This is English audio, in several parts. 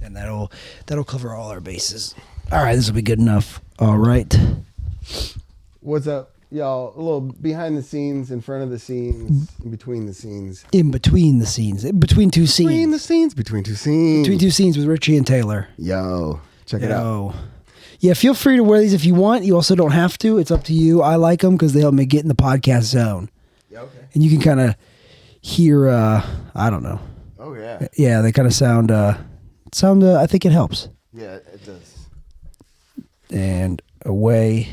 and that'll cover all our bases. All right, this will be good enough. All right. What's up, y'all? A little behind the scenes, in front of the scenes, in between the scenes. In between the scenes. In between two scenes. Between the scenes. Between two scenes. Between two scenes with Richie and Taylor. Yo, check it out. Yeah, feel free to wear these if you want. You also don't have to. It's up to you. I like them because they help me get in the podcast zone. Yeah, okay. And you can kind of hear, I don't know. Oh, yeah. Yeah, they kind of sound, I think it helps. Yeah, it does. And away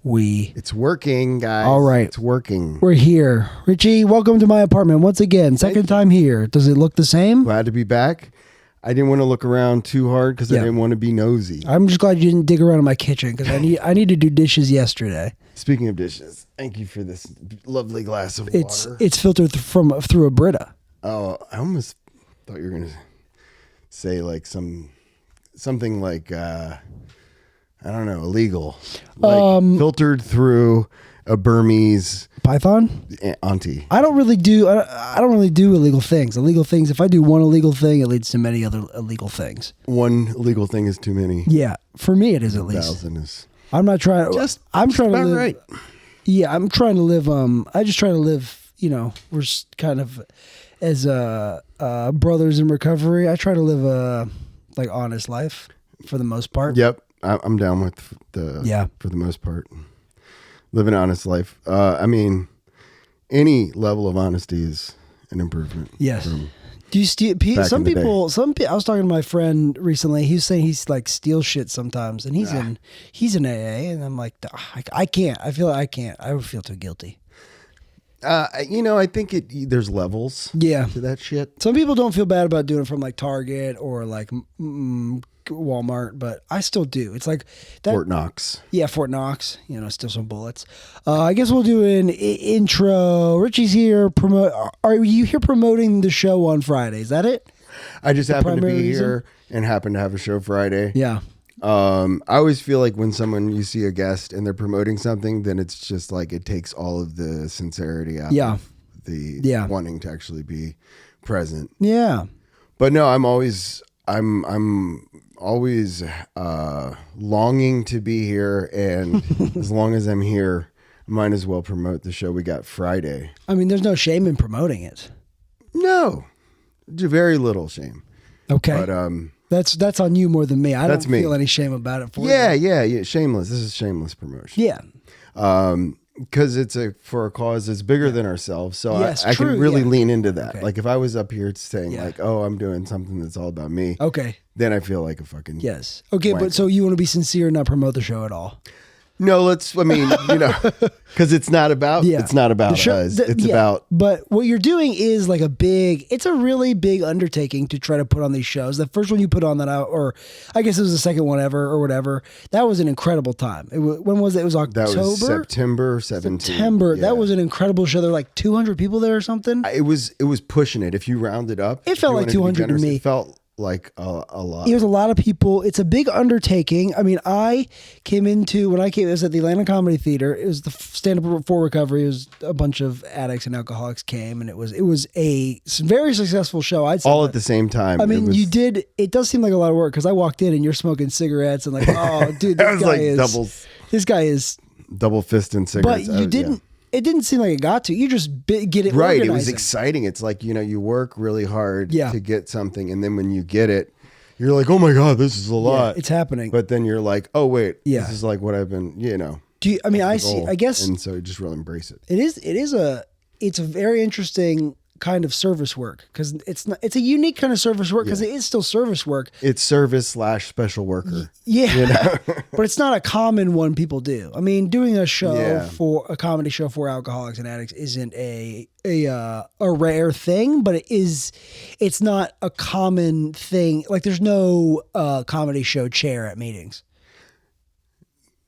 we... It's working, guys. All right. It's working. We're here. Richie, welcome to my apartment once again. Second time here. Does it look the same? Glad to be back. I didn't want to look around too hard because I didn't want to be nosy. I'm just glad you didn't dig around in my kitchen because I need to do dishes yesterday. Speaking of dishes, thank you for this lovely glass of water. It's filtered through a Brita. Oh, I almost thought you were going to say like something like... I don't know, illegal. Like filtered through a Burmese python auntie. I don't really do illegal things. Illegal things. If I do one illegal thing, it leads to many other illegal things. One illegal thing is too many. Yeah, for me it is at least. 1,000 is. I'm not trying. I'm trying to live. Right. Yeah, I'm trying to live. I just try to live. You know, we're kind of as brothers in recovery. I try to live a like honest life for the most part. Yep. I'm down with for the most part, live an honest life. I mean, any level of honesty is an improvement. Yes. Do you steal? Some people. I was talking to my friend recently. He was saying he's like steals shit sometimes, and he's in AA, and I'm like, I can't. I feel like I can't. I would feel too guilty. I think there's levels. Yeah. To that shit. Some people don't feel bad about doing it from like Target or like Walmart, but I still do. It's like that, Fort Knox. Yeah, Fort Knox. Steal some bullets. I guess we'll do an intro. Richie's here. Are you here promoting the show on Friday? Is that it? I just happen to be here and happen to have a show Friday. Yeah. I always feel like when you see a guest and they're promoting something, then it's just like it takes all of the sincerity out of the wanting to actually be present. Yeah. But no, I'm always longing to be here, and as long as I'm here, I might as well promote the show we got Friday. I mean, there's no shame in promoting it. No, very little shame. Okay, but that's on you more than me. I don't feel any shame about it. Yeah. Shameless. This is shameless promotion. Yeah. Because it's for a cause that's bigger than ourselves. So yes, I can really lean into that. Okay. Like if I was up here saying like, oh, I'm doing something that's all about me. Okay. Then I feel like a fucking yes. Okay, wanker. But so you want to be sincere and not promote the show at all? No, because it's not about it's not about us. It's about. But what you're doing is like it's a really big undertaking to try to put on these shows. The first one you put on or I guess it was the second one ever or whatever. That was an incredible time. When was it? It was October. That was September 17th. September. Yeah. That was an incredible show. There were like 200 people there or something. It was pushing it. If you round it up, it felt like 200 to me. It felt like a lot. It was a lot of people. It's a big undertaking. I mean, when I came, it was at the Atlanta Comedy Theater. It was the StandUp4Recovery. It was a bunch of addicts and alcoholics came, and it was a very successful show. I'd say all at the same time. I mean, it does seem like a lot of work because I walked in and you're smoking cigarettes and like, oh, dude, this guy is double fisting cigarettes. But you didn't. It didn't seem like it got to. You just get it right. Organizing. It was exciting. It's like, you work really hard to get something. And then when you get it, you're like, oh my God, this is a lot. Yeah, it's happening. But then you're like, oh wait, this is like what I've been, Do you, I mean, I see, I guess. And so you just really embrace it. It's a very interesting kind of service work because it's a unique kind of service work because it is still service work. It's service/special worker. Yeah. But it's not a common one people do. I mean, doing a show for a comedy show for alcoholics and addicts isn't a rare thing, but it's not a common thing. Like there's no comedy show chair at meetings.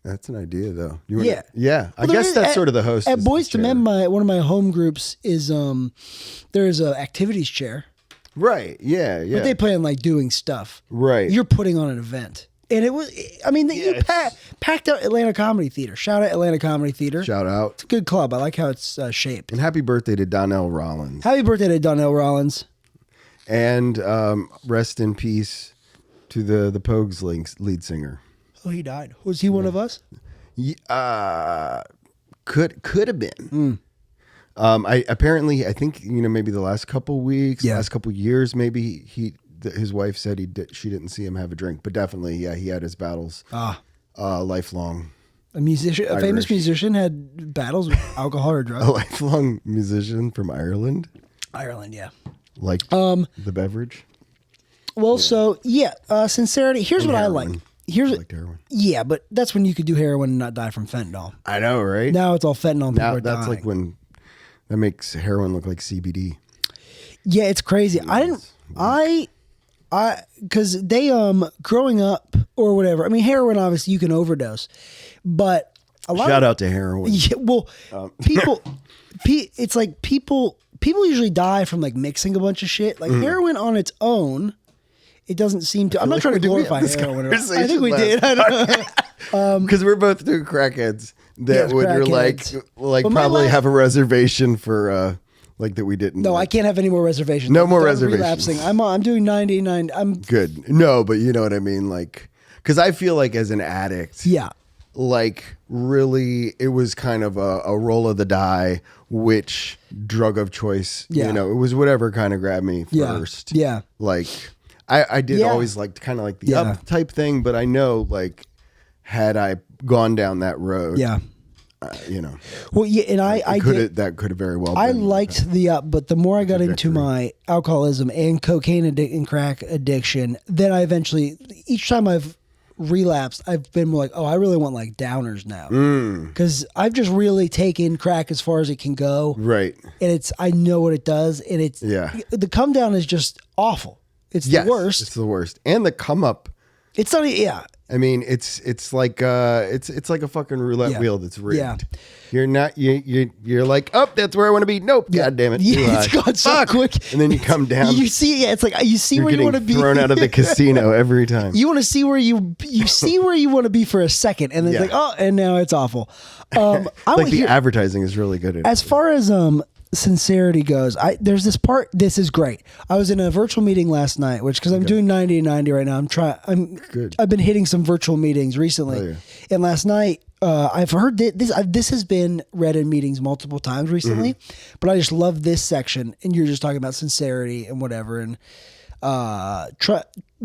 That's an idea, though. Yeah. I guess that's sort of the host. At Boys to Men, one of my home groups is there's a activities chair. Right. Yeah. But they plan like doing stuff. Right. You're putting on an event. And it was, I mean, you packed out Atlanta Comedy Theater. Shout out Atlanta Comedy Theater. Shout out. It's a good club. I like how it's shaped. And happy birthday to Donnell Rollins. Happy birthday to Donnell Rollins. And rest in peace to the Pogues lead singer. Oh, he died. Was he one of us? Could have been. I think maybe the last couple weeks, last couple years, maybe his wife said she didn't see him have a drink, but definitely, he had his battles. Lifelong. A famous musician had battles with alcohol or drugs. A lifelong musician from Ireland. Ireland, yeah. Like the beverage. Well, sincerity. Here's what heroin. I like. Here's like heroin. Yeah, but that's when you could do heroin and not die from fentanyl. I know, right? Now it's all fentanyl. And now people are that's dying. like when that makes heroin look like CBD. Yeah, it's crazy. Because they growing up or whatever. I mean, heroin obviously you can overdose, but a lot. Shout out to heroin. Yeah, well, people, it's like people usually die from like mixing a bunch of shit. Like heroin on its own, it doesn't seem to. I'm not trying to glorify heroin. I think we did. I don't know. Because we're both two crackheads that would like But probably have a reservation for like that we didn't. No, I can't have any more reservations. No more I'm reservations. relapsing. I'm doing 99. I'm good. No, but you know what I mean. Like, because I feel like as an addict, like really, it was kind of a roll of the die. Which drug of choice? You know, it was whatever kind of grabbed me first. Yeah. Like, I did always like kind of like the up type thing, but I know like had I gone down that road, Well, yeah, and that could have very well. I been liked the up, but the more I got into my alcoholism and cocaine and crack addiction, then I eventually, each time I've relapsed, I've been like, oh, I really want like downers now, because I've just really taken crack as far as it can go, right? And I know what it does, and the come down is just awful. It's the worst. It's the worst, and the come up. It's not. Yeah. I mean, it's like it's like a fucking roulette wheel that's rigged. Yeah. You're not you're like, oh, that's where I want to be. Nope, god damn it. Yeah, it's gone so quick. And then you come down. You see, it's like you see where you want to be. Thrown out of the casino every time. You want to see where you see where you want to be for a second, and then it's like, oh, and now it's awful. Like the advertising is really good at as far as sincerity goes. There's this part. This is great. I was in a virtual meeting last night, because I'm doing 90 and 90 right now. I've been hitting some virtual meetings recently, and last night I've heard this has been read in meetings multiple times recently, but I just love this section. And you're just talking about sincerity and whatever, and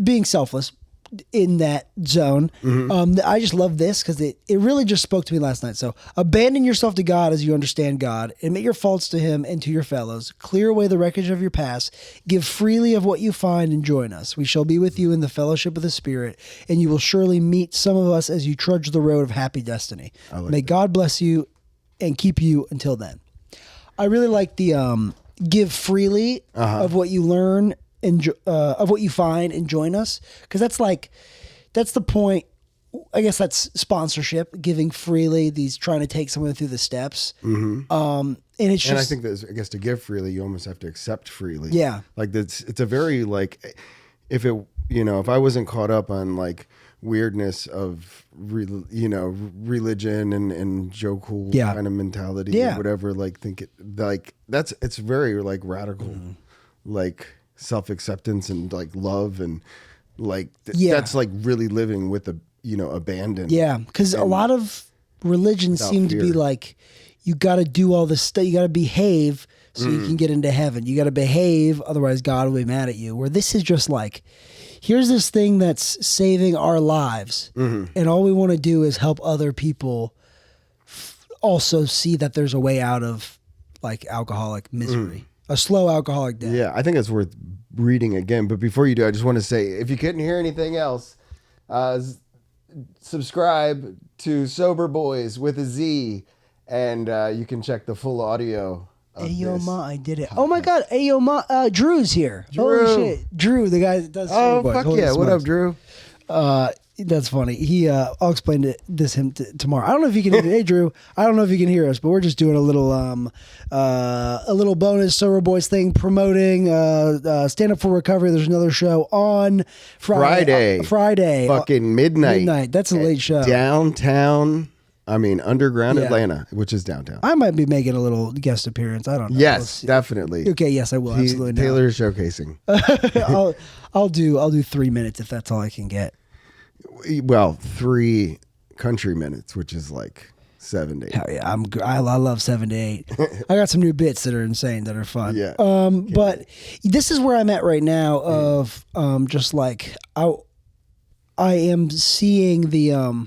being selfless in that zone. I just love this because it really just spoke to me last night. So abandon yourself to God as you understand God, admit your faults to him and to your fellows, clear away the wreckage of your past, give freely of what you find, and join us. We shall be with you in the fellowship of the Spirit, and you will surely meet some of us as you trudge the road of happy destiny. May God bless you and keep you until then. I really like the give freely of what you learn of what you find and join us, because that's the point. I guess that's sponsorship, giving freely, trying to take someone through the steps. And it's just, and I think that, I guess, to give freely, you almost have to accept freely. Yeah, like it's a very like, if I wasn't caught up on like weirdness of religion and Joe Cool kind of mentality or whatever, like it's very like radical, like self-acceptance and like love and like that's like really living with abandon. Yeah, because a lot of religions seem to be like, you got to do all this stuff, you got to behave so you can get into heaven. You got to behave, otherwise God will be mad at you. Where this is just like, here's this thing that's saving our lives, and all we want to do is help other people also see that there's a way out of like alcoholic misery. A slow alcoholic death. Yeah, I think it's worth reading again. But before you do, I just want to say, if you couldn't hear anything else, subscribe to Sober Boys with a Z, and you can check the full audio of Ayo Ma, I did it. Oh my God, Ayo Ma, Drew's here. Drew. Holy shit. Drew, the guy that does Sober Boys. Fuck Holy yeah, smokes. What up, Drew? That's funny. I'll explain him tomorrow. I don't know if you can hear. Hey, Drew. I don't know if you can hear us, but we're just doing a little bonus Sober Boys thing, promoting StandUp4Recovery. There's another show on Friday. Fucking midnight. That's a late show. Downtown I mean, underground Atlanta, which is downtown. I might be making a little guest appearance. I don't know. Yes, definitely. Okay, yes, I will. Absolutely. Taylor is showcasing. I'll do 3 minutes if that's all I can get. Well, 3 country minutes, which is like 7 to 8. Hell yeah, I love 7 to 8. I got some new bits that are insane, that are fun. Yeah. But this is where I'm at right now. Of just like I am seeing the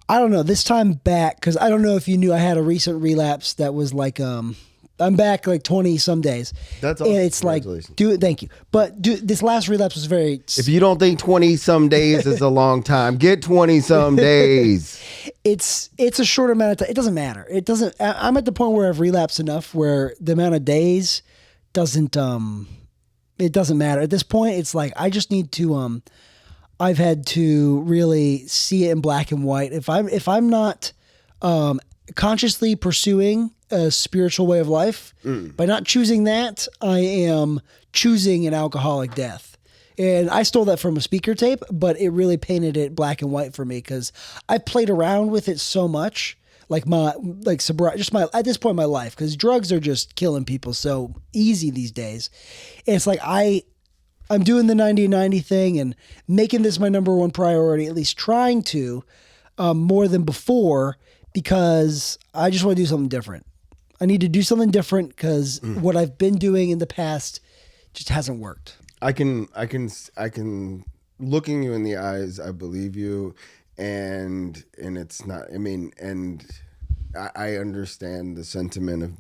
I don't know, this time back, because I don't know if you knew I had a recent relapse that was like, I'm back like 20 some days. That's awesome. And it's like, thank you. But this last relapse was very... If you don't think 20 some days is a long time, get 20 some days. It's a short amount of time. It doesn't matter. I'm at the point where I've relapsed enough where the amount of days doesn't, it doesn't matter. At this point, it's like, I just need to, I've had to really see it in black and white. If I'm not consciously pursuing a spiritual way of life, by not choosing that, I am choosing an alcoholic death. And I stole that from a speaker tape, but it really painted it black and white for me because I played around with it so much, sobriety, at this point in my life, because drugs are just killing people so easy these days. And it's like I'm doing the 90-90 thing and making this my number one priority, at least trying to, more than before, because I just want to do something different. I need to do something different because what I've been doing in the past just hasn't worked. I can looking you in the eyes, I believe you, and it's not, I mean, and I understand the sentiment of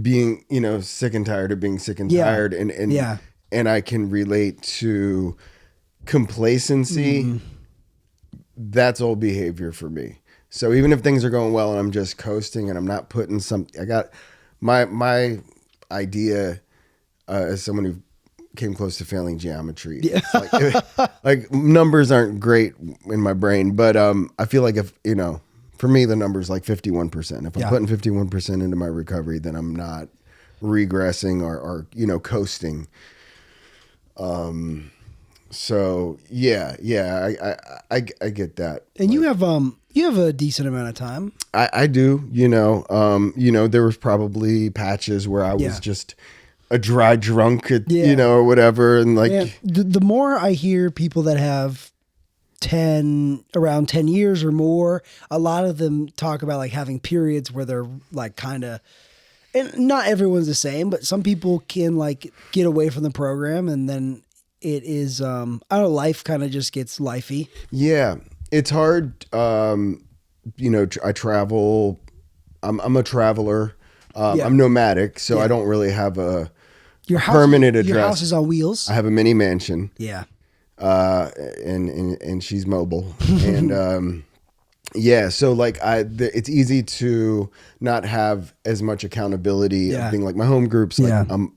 being, sick and tired of being sick and tired, and I can relate to complacency. That's old behavior for me. So even if things are going well and I'm just coasting and I'm not putting I got my idea as someone who came close to failing geometry. It's like numbers aren't great in my brain, but I feel like if, for me, the number's like 51%. If I'm putting 51% into my recovery, then I'm not regressing or coasting. So I get that. And you have a decent amount of time. I do, there was probably patches where I was just a dry drunk at, or whatever. And like, the more I hear people that have around 10 years or more, a lot of them talk about like having periods where they're like kind of, and not everyone's the same, but some people can like get away from the program and then it is, life kind of just gets lifey. Yeah. It's hard. I travel, I'm a traveler. I'm nomadic, so I don't really have a permanent address. Your house is on wheels. I have a mini mansion. Yeah. And she's mobile. And, so like it's easy to not have as much accountability of being like my home groups, like I'm,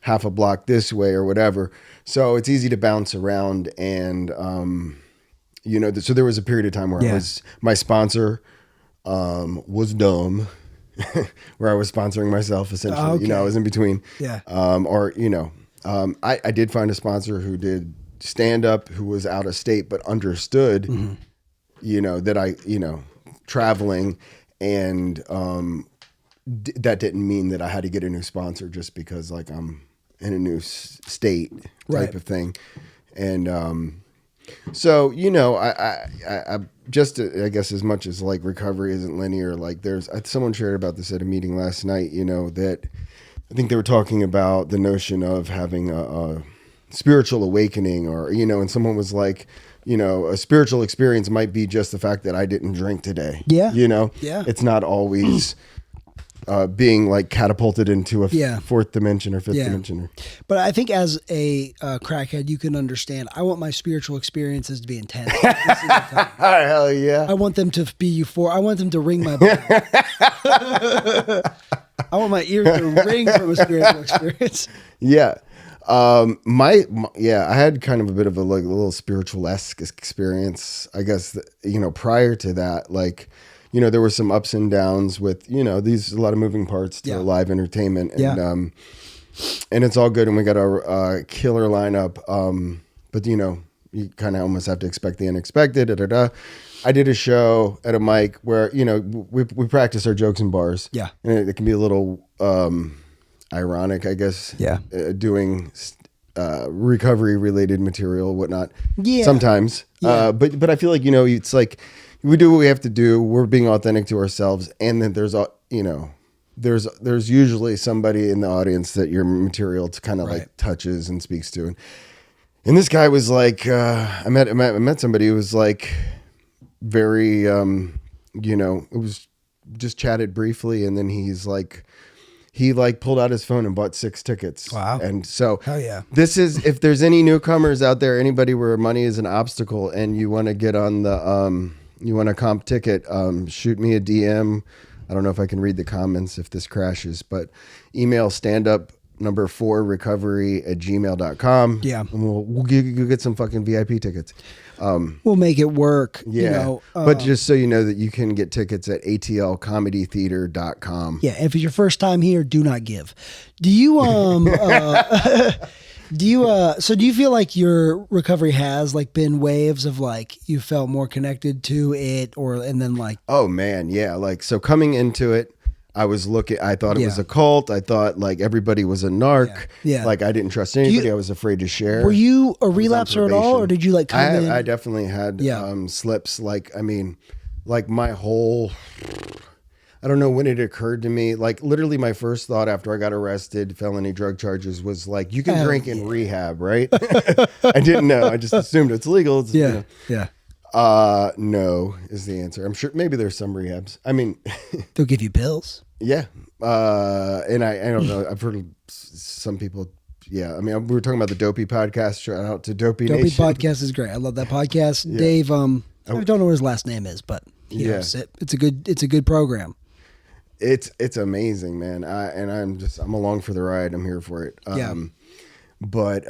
half a block this way or whatever. So it's easy to bounce around and, so there was a period of time where my sponsor, was dumb, where I was sponsoring myself essentially, I was in between. Yeah. I did find a sponsor who did stand up, who was out of state, but understood, that I, traveling and, that didn't mean that I had to get a new sponsor just because like I'm in a new state type of thing. And, so, I just, I guess as much as like recovery isn't linear, like someone shared about this at a meeting last night, that I think they were talking about the notion of having a spiritual awakening or, and someone was like, a spiritual experience might be just the fact that I didn't drink today. Yeah. It's not always being like catapulted into a fourth dimension or fifth dimension. But I think as a crackhead, you can understand. I want my spiritual experiences to be intense. Hell yeah. I want them to be euphoric. I want them to ring my bell. I want my ears to ring from a spiritual experience. Yeah. I had kind of a bit of a little spiritual-esque experience, I guess, prior to that, like, there were some ups and downs with, these a lot of moving parts to live entertainment and it's all good. And we got our killer lineup. But you kind of almost have to expect the unexpected. I did a show at a mic where, you know, we practice our jokes in bars. Yeah. And it can be a little ironic, I guess. Yeah. Doing recovery related material, whatnot. Yeah. Sometimes. Yeah. But I feel like, you know, it's like we do what we have to do. We're being authentic to ourselves. And then there's, you know, there's usually somebody in the audience that your material kind of like touches and speaks to. And this guy was like, I met somebody who was like very, you know, it was just chatted briefly. And then he pulled out his phone and bought 6 tickets. Wow. And so hell yeah. This is, if there's any newcomers out there, anybody where money is an obstacle and you want to get on the, you want a comp ticket, shoot me a DM. I don't know if I can read the comments if this crashes, but email StandUp4Recovery@gmail.com. Yeah. And we'll get some fucking VIP tickets. We'll make it work. Yeah. You know, but just so you know that you can get tickets at atlcomedytheater.com. Yeah. If it's your first time here, do not give. Do you, do you feel like your recovery has like been waves of like you felt more connected to it and then like, oh man. Yeah. Like, so coming into it, I thought it was a cult. I thought like everybody was a narc. Yeah. Like I didn't trust anybody. I was afraid to share. Were you a relapser at all, or did you like come in? I definitely had slips. Like, I mean, like my whole, I don't know when it occurred to me. Like literally my first thought after I got arrested, felony drug charges, was like, you can drink in rehab, right? I didn't know. I just assumed it's legal. It's, you know. Yeah. No is the answer. I'm sure maybe there's some rehabs. I mean, they'll give you pills. Yeah. And I don't know. I've heard some people. Yeah. I mean, we were talking about the Dopey podcast. Shout out to Dopey Nation. Dopey podcast is great. I love that podcast. Yeah. Dave, I don't know what his last name is, but he hosts it. It's a good program. It's amazing, man. I'm along for the ride. I'm here for it. But,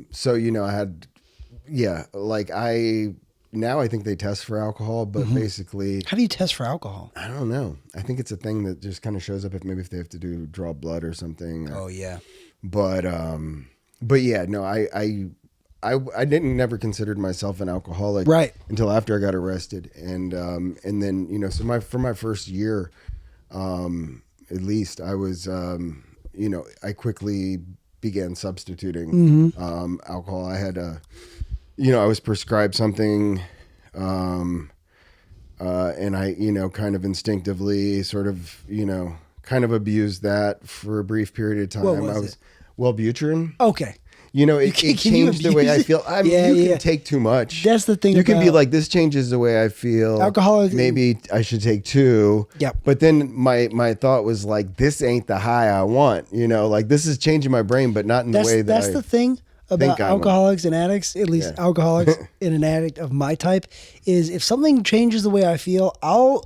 so, you know, I had, like now I think they test for alcohol, but basically, how do you test for alcohol? I don't know. I think it's a thing that just kind of shows up if they have to draw blood or something. Oh yeah. But yeah, no, I never considered myself an alcoholic until after I got arrested. And then, you know, so for my first year, at least I was, you know, I quickly began substituting, alcohol. I had you know, I was prescribed something, and I, you know, kind of instinctively sort of, you know, kind of abused that for a brief period of time. What was it? Wellbutrin. Okay. You know, it changed the way I feel. You can take too much. That's the thing. You can be like, this changes the way I feel. Alcoholic. Maybe I should take 2. Yep. But then my thought was like, this ain't the high I want. You know, like this is changing my brain, but not in the way that that's the thing about alcoholics and addicts, at least alcoholics and an addict of my type, is if something changes the way I feel, I'll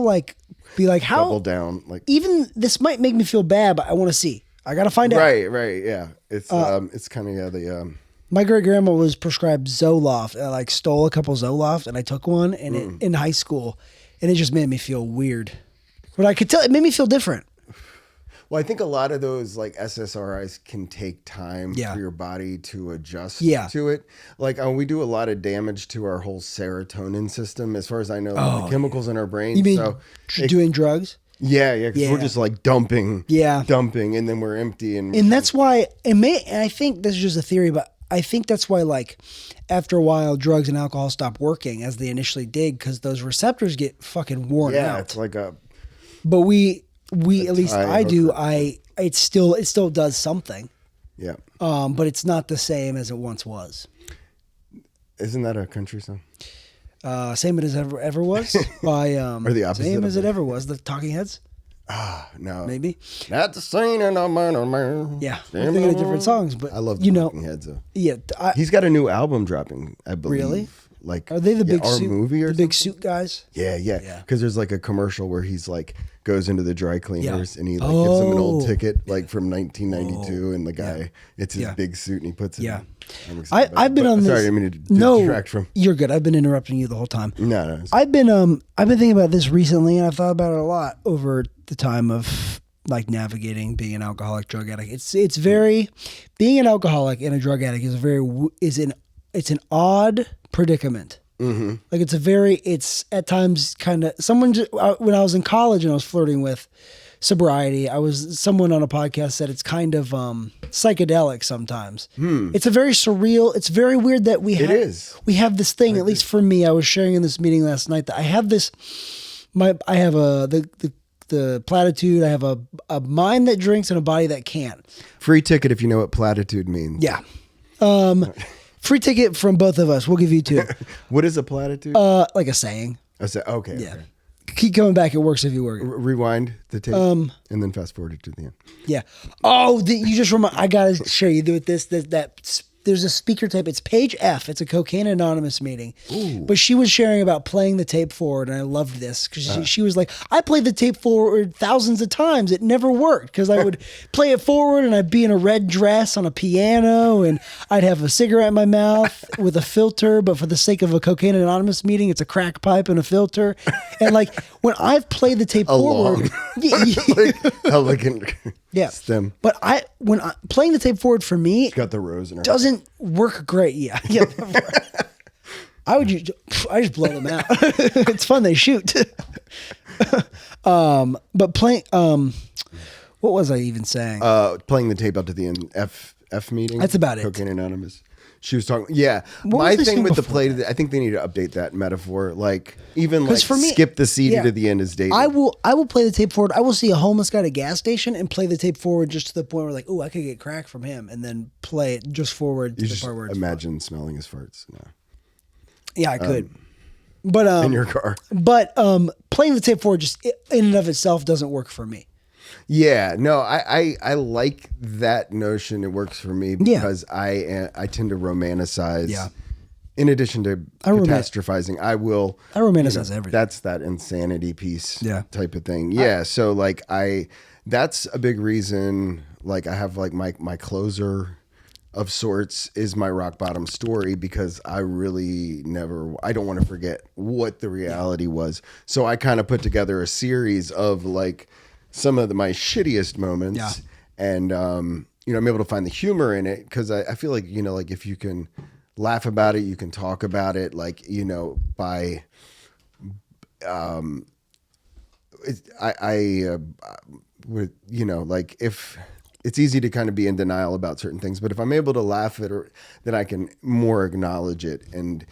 like be like, how double down, like even this might make me feel bad, but I want to see. I gotta find out. Right, yeah. It's kind of the. My great grandma was prescribed Zoloft. I like stole a couple Zoloft and I took one and in high school, and it just made me feel weird. But I could tell it made me feel different. Well, I think a lot of those like SSRIs can take time for your body to adjust to it. Like we do a lot of damage to our whole serotonin system, as far as I know, the chemicals in our brain. You mean doing drugs? Yeah. Because we're just like dumping, and then we're empty, and that's why and I think this is just a theory, but I think that's why like after a while drugs and alcohol stop working as they initially did, because those receptors get fucking worn out. Yeah, it's like a. But we at least I do. It still does something. Yeah. But it's not the same as it once was. Isn't that a country song? Same as it ever was by or the opposite. Same as it ever was. The Talking Heads. No. Maybe. Not the same in a man. Yeah. We're thinking of different songs, but I love the Talking Heads though. Yeah. He's got a new album dropping, I believe. Really? Like, are they the big suit movie or the big suit guys? Yeah. Because there's like a commercial where he's like goes into the dry cleaners and he like gives them an old ticket like from 1992, and the guy it's his big suit and he puts it. Yeah. In. I've been on this. Sorry, I mean to distract from. You're good. I've been interrupting you the whole time. No. I've been thinking about this recently, and I've thought about it a lot over the time of like navigating being an alcoholic drug addict. It's very being an alcoholic and a drug addict is an odd predicament Mm-hmm. Like it's at times kind of when I was in college and I was flirting with sobriety, someone on a podcast said it's kind of psychedelic sometimes. It's a very surreal, it's very weird that we have this thing, at least for me. I was sharing in this meeting last night that I have this, I have the platitude, I have a mind that drinks and a body that can't. Free ticket if you know what platitude means. Yeah. Free ticket from both of us. We'll give you 2. What is a platitude? Like a saying. Okay. Yeah. Okay. Keep coming back. It works if you work it. Rewind the tape and then fast forward it to the end. Yeah. Oh, you just remind. I gotta share you with this. There's a speaker tape. It's page F. It's a Cocaine Anonymous meeting. Ooh. But she was sharing about playing the tape forward, and I loved this because she was like, I played the tape forward thousands of times. It never worked because I would play it forward, and I'd be in a red dress on a piano, and I'd have a cigarette in my mouth with a filter. But for the sake of a Cocaine Anonymous meeting, it's a crack pipe and a filter. And like when I've played the tape forward, like elegant. Yeah. Stem. But when playing the tape forward for me, she's got the rose in her. Doesn't work great. Yeah. I just blow them out. It's fun. They shoot. But playing, what was I even saying? Playing the tape out to the end. F meeting. That's about it. Cocaine Anonymous. She was talking. Yeah. My thing with the play, I think they need to update that metaphor. Like even like for me, skip the CD to the end is dated. I will play the tape forward. I will see a homeless guy at a gas station and play the tape forward just to the point where like, oh, I could get crack from him, and then play it just forward. You just imagine smelling his farts. No. Yeah, I could. But in your car. But playing the tape forward just in and of itself doesn't work for me. Yeah, no, I like that notion. It works for me because I tend to romanticize. Yeah. In addition to catastrophizing, I romanticize everything. That's that insanity piece type of thing. Yeah. So like that's a big reason. Like I have like my closer of sorts is my rock bottom story because I don't want to forget what the reality was. So I kind of put together a series of like some of my shittiest moments and, I'm able to find the humor in it because I feel like, like if you can laugh about it, you can talk about it, like, by, like if it's easy to kind of be in denial about certain things, but if I'm able to laugh at it, then I can more acknowledge it and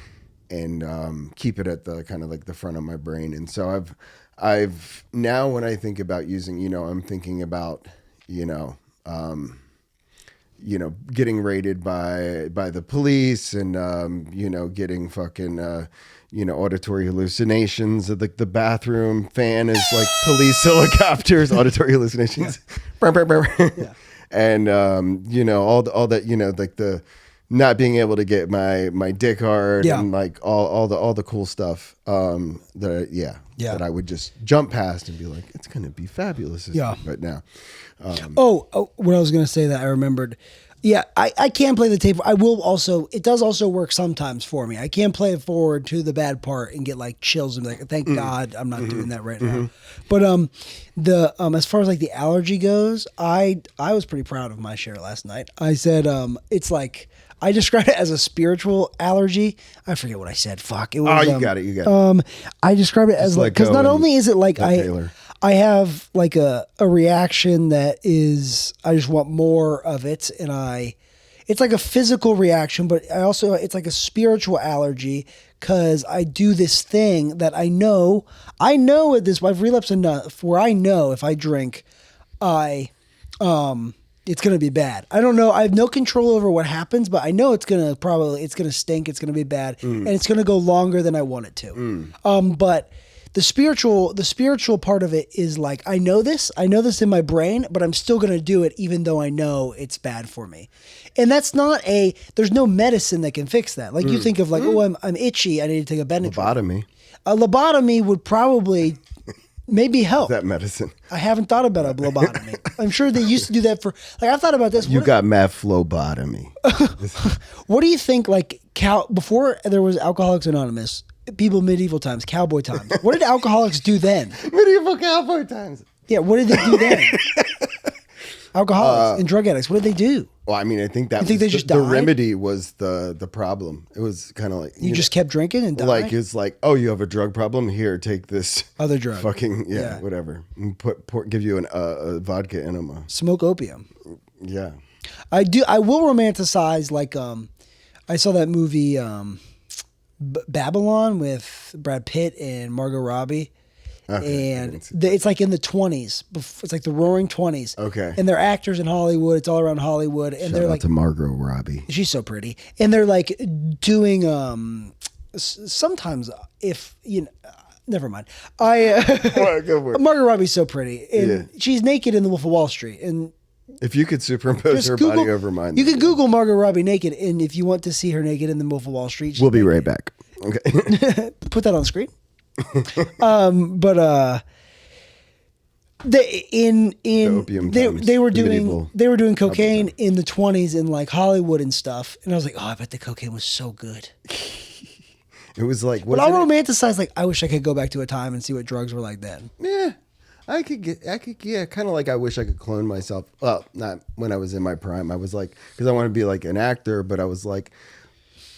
keep it at the kind of like the front of my brain. And so I've now when I think about using, I'm thinking about, getting raided by the police and, getting fucking, auditory hallucinations. The bathroom fan is like police helicopters, auditory hallucinations. Yeah. And, all that, like the not being able to get my dick hard and like all the cool stuff that I would just jump past and be like, it's going to be fabulous. Right now. What I was going to say that I remembered. Yeah, I can play the tape. I will also, it does also work sometimes for me. I can play it forward to the bad part and get like chills and be like, thank God I'm not doing that right now. But as far as like the allergy goes, I was pretty proud of my share last night. I said it's like, I described it as a spiritual allergy. I forget what I said. Fuck. It was, you got it. I described it as like, because not only is it like I have like a reaction that is, I just want more of it. And it's like a physical reaction, but it's like a spiritual allergy because I do this thing that I know at this, I've relapsed enough where I know if I drink, it's going to be bad. I don't know. I have no control over what happens, but I know it's going to stink. It's going to be bad and it's going to go longer than I want it to. But the spiritual part of it is like, I know this in my brain, but I'm still going to do it even though I know it's bad for me. And that's there's no medicine that can fix that. Like you think of like, I'm itchy. I need to take a Benadryl. Lobotomy. A lobotomy would probably maybe help. That medicine. I haven't thought about a lobotomy. I'm sure they used to do that for, like, I've thought about this. You got methlobotomy. What do you think, like, before there was Alcoholics Anonymous, medieval times, cowboy times, what did alcoholics do then? Medieval cowboy times. Yeah, what did they do then? Alcoholics and drug addicts. What did they do? Well, I mean, I think that they just the died? remedy was the problem. It was kind of like You just kept drinking and died? like it's like, oh, you have a drug problem. Here, take this Other drug. fucking whatever. And give you a vodka enema. Smoke opium. Yeah, I will romanticize like I saw that movie Babylon with Brad Pitt and Margot Robbie. Okay, and it's like in the 20s. It's like the roaring 20s. Okay. And they're actors in Hollywood. It's all around Hollywood. And they're out like to Margot Robbie. She's so pretty. And they're like doing sometimes if you know, never mind. Margot Robbie's so pretty. And she's naked in The Wolf of Wall Street. And if you could superimpose her body over mine. You can Google Margot Robbie naked, and if you want to see her naked in The Wolf of Wall Street, we'll be right back. Okay. Put that on the screen. They were doing cocaine in the 20s in like Hollywood and stuff, and I was like, oh, I bet the cocaine was so good. It was like, but I'll romanticize like I wish I could go back to a time and see what drugs were like then. Yeah, I could kind of like I wish I could clone myself. Well, not when I was in my prime. I was like, because I want to be like an actor, but I was like,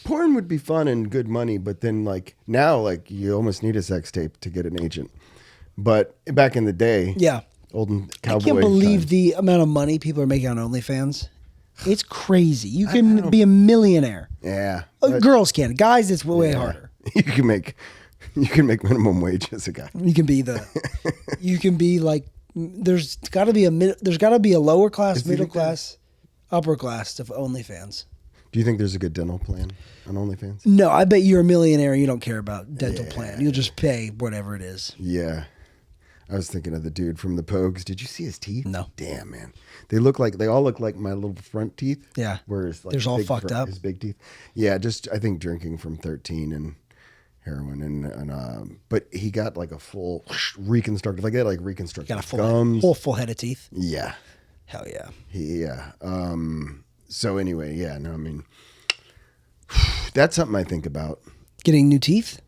porn would be fun and good money, but then like now, like you almost need a sex tape to get an agent. But back in the day, old cowboy. I can't believe the amount of money people are making on OnlyFans. It's crazy. You can be a millionaire. Yeah, girls can. Guys, it's way harder. You can make minimum wage as a guy. You can be like. There's got to be a lower class, middle class, upper class of OnlyFans. Do you think there's a good dental plan on OnlyFans? No, I bet you're a millionaire and you don't care about dental plan. You'll just pay whatever it is. Yeah. I was thinking of the dude from the Pogues. Did you see his teeth? No. Damn, man. They all look like my little front teeth. Yeah. Whereas like there's all fucked up. His big teeth. Yeah, just I think drinking from 13 and heroin and but he got like a full reconstructed, like they had like reconstructed got a gums. full head of teeth. Yeah. Hell yeah. Yeah. So anyway, yeah, no, I mean, that's something I think about. Getting new teeth?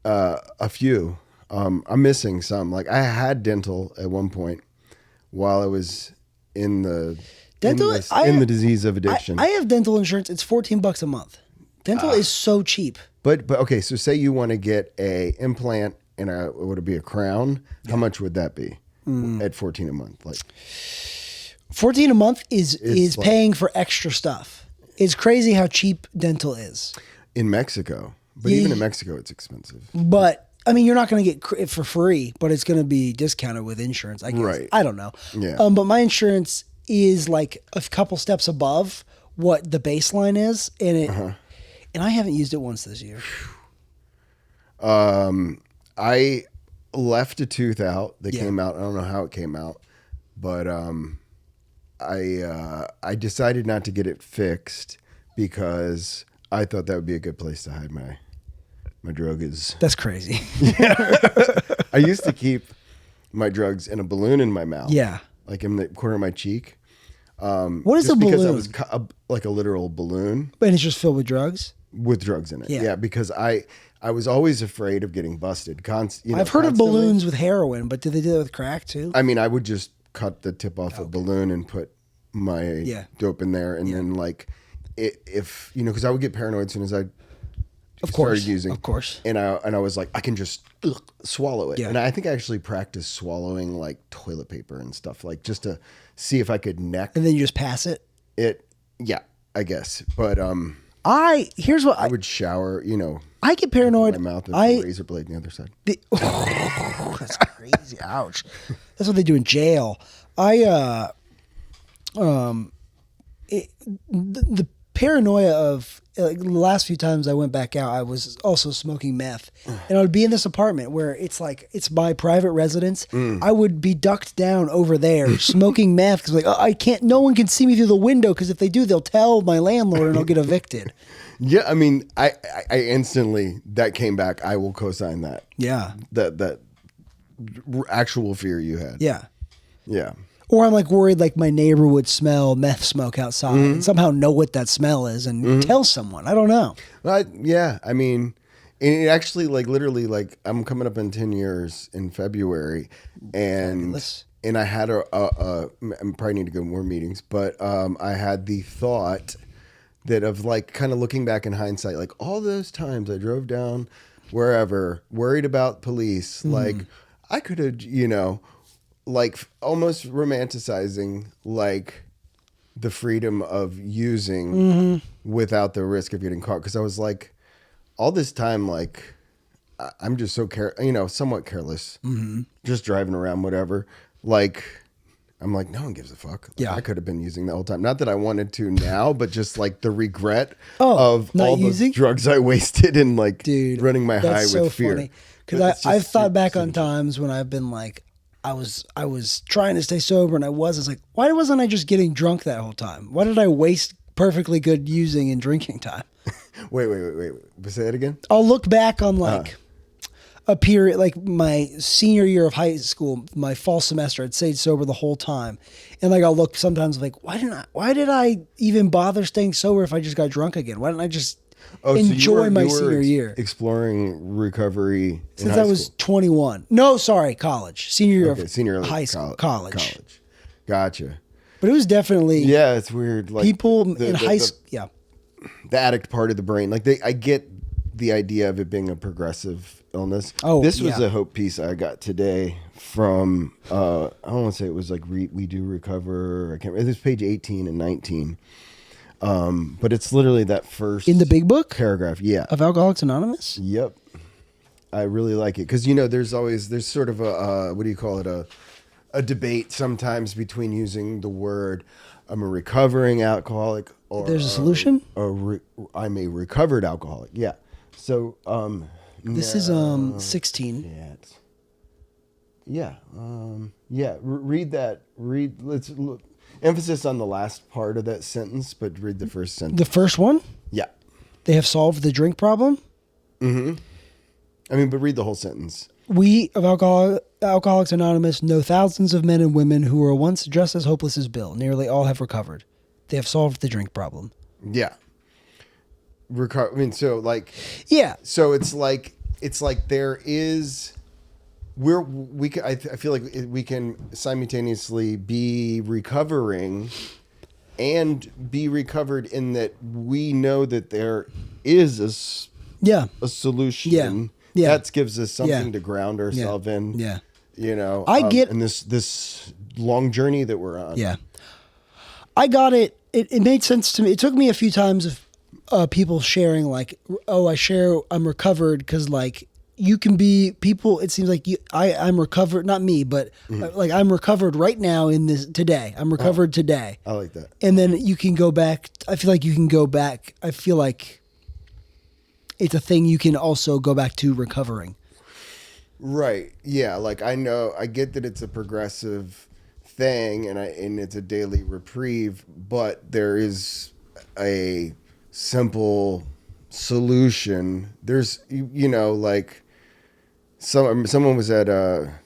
A few. I'm missing some. Like I had dental at one point while I was in the disease of addiction. I have dental insurance. It's $14 a month. Dental is so cheap. But okay, so say you want to get a implant and would it be a crown? Yeah. How much would that be at 14 a month? Like 14 a month is like, paying for extra stuff. It's crazy how cheap dental is. In Mexico. But even in Mexico, it's expensive. But, I mean, you're not going to get it for free, but it's going to be discounted with insurance, I guess. Right. I don't know. Yeah. But my insurance is like a couple steps above what the baseline is. And and I haven't used it once this year. I left a tooth out that came out. I don't know how it came out. But I decided not to get it fixed because I thought that would be a good place to hide my drugs. That's crazy. I used to keep my drugs in a balloon in my mouth. Yeah. Like in the corner of my cheek. What is a balloon? Because I was like a literal balloon. And it's just filled with drugs? With drugs in it. Yeah, because I was always afraid of getting busted. I've heard of balloons with heroin, but do they do that with crack too? I mean, I would just cut the tip off a balloon and put my dope in there. And then like, if because I would get paranoid as soon as I started using. Of course. And I was like, I can just swallow it. Yeah. And I think I actually practiced swallowing like toilet paper and stuff, like just to see if I could neck. And then you just pass it? Yeah, I guess. But here's what I would shower, I get paranoid. My mouth with a razor blade on the other side. That's crazy. Ouch. That's what they do in jail. The paranoia of the last few times I went back out, I was also smoking meth, and I would be in this apartment where it's like it's my private residence. I would be ducked down over there smoking meth because like I can't. No one can see me through the window because if they do, they'll tell my landlord and I'll get evicted. Yeah, I mean, I instantly that came back. I will co-sign that. Yeah, that actual fear you had. Yeah, yeah. Or I'm like worried like my neighbor would smell meth smoke outside and somehow know what that smell is and tell someone. I don't know. Yeah, I mean, it actually like literally like I'm coming up in 10 years in February, and and I had I probably need to go to more meetings, but I had the thought that of like kind of looking back in hindsight, like all those times I drove down wherever, worried about police, like I could have, you know, like almost romanticizing like the freedom of using without the risk of getting caught. Cause I was like, all this time, like I'm just so somewhat careless, just driving around, whatever. Like, I'm like, no one gives a fuck. Like, I could have been using the whole time. Not that I wanted to now, but just like the regret of all the drugs I wasted and like running my high with fear. Because I've thought back on times when I've been like, I was trying to stay sober and I was like, why wasn't I just getting drunk that whole time? Why did I waste perfectly good using and drinking time? Wait. Say that again? I'll look back on like a period, like my senior year of high school, my fall semester, I'd stayed sober the whole time. And like, I'll look sometimes like, why did I even bother staying sober if I just got drunk again? Why didn't I just enjoy my senior year? Exploring recovery since I was 21. No, sorry, college. Senior year of high school, college. Gotcha. But it was definitely it's weird. Like people in high school. The addict part of the brain. Like I get the idea of it being a progressive illness. This was a hope piece I got today from I don't want to say it was like we do recover. I can't remember. It was page 18 and 19. But it's literally that first in the big book paragraph. Yeah. Of Alcoholics Anonymous. Yep. I really like it. Cause there's sort of a, what do you call it? A debate sometimes between using the word, I'm a recovering alcoholic, or there's a solution. I'm a recovered alcoholic. Yeah. So, this is 16. Read that. Let's look. Emphasis on the last part of that sentence, but read the first sentence. The first one? Yeah. They have solved the drink problem? Mm-hmm. I mean, but read the whole sentence. We of Alcoholics Anonymous know thousands of men and women who were once just as hopeless as Bill. Nearly all have recovered. They have solved the drink problem. Yeah. I mean, so like, yeah. So it's like there is, I feel like we can simultaneously be recovering and be recovered in that we know that there is a solution. Yeah. That gives us something to ground ourselves in. Yeah. You know, I get in this long journey that we're on. Yeah. I got it. It made sense to me. It took me a few times of people sharing like, I'm recovered because like you can be people. It seems like I'm recovered, not me, but like I'm recovered right now in this today. I'm recovered today. I like that. And then you can go back. I feel like you can go back. I feel like it's a thing you can also go back to recovering. Right. Yeah. Like I get that it's a progressive thing and it's a daily reprieve, but there is a simple solution. There's, like someone was at a